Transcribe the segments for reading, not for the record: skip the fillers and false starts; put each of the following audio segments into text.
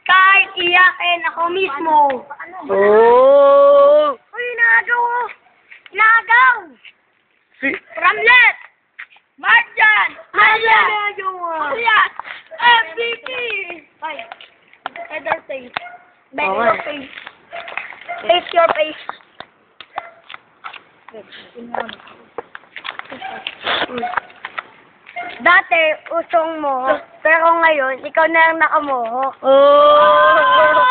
Kahit iyakin ako mismo. Oh! Uy, nagaw! Nagaw! Ramlet! Marjan! Alias! Alias! MVP! Ay, header face. Back Okay. your face. Face your face. Dati, usong mo. Pero ngayon, ikaw na lang nakamoho. Oh!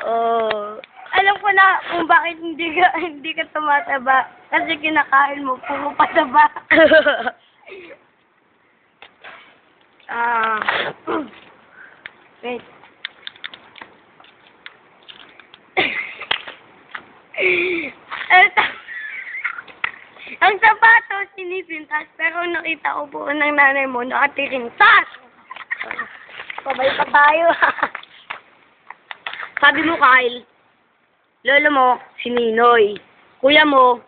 Oh! Alam ko na kung bakit hindi ka tumataba. Kasi kinakain mo, puro pataba. Wait. Ang sapatos, sinipintas, pero nakita ko po ng nanay mo, nakatirintas. Pabay pa tayo. Sabi mo, Kyle, lolo mo, si Ninoy. Kuya mo,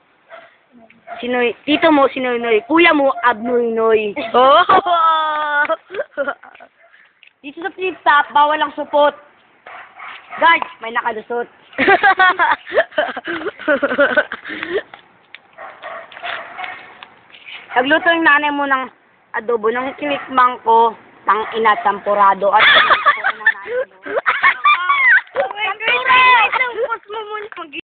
Sinoy. Tito mo, si Noynoy. Kuya mo, Abnoynoy. Oh! Dito sa flip-top, bawal ang supot. Guard, may nakalusot. Nagluto yung nanay mo ng adobo ng kinikmang ko, tang ina, tampurado at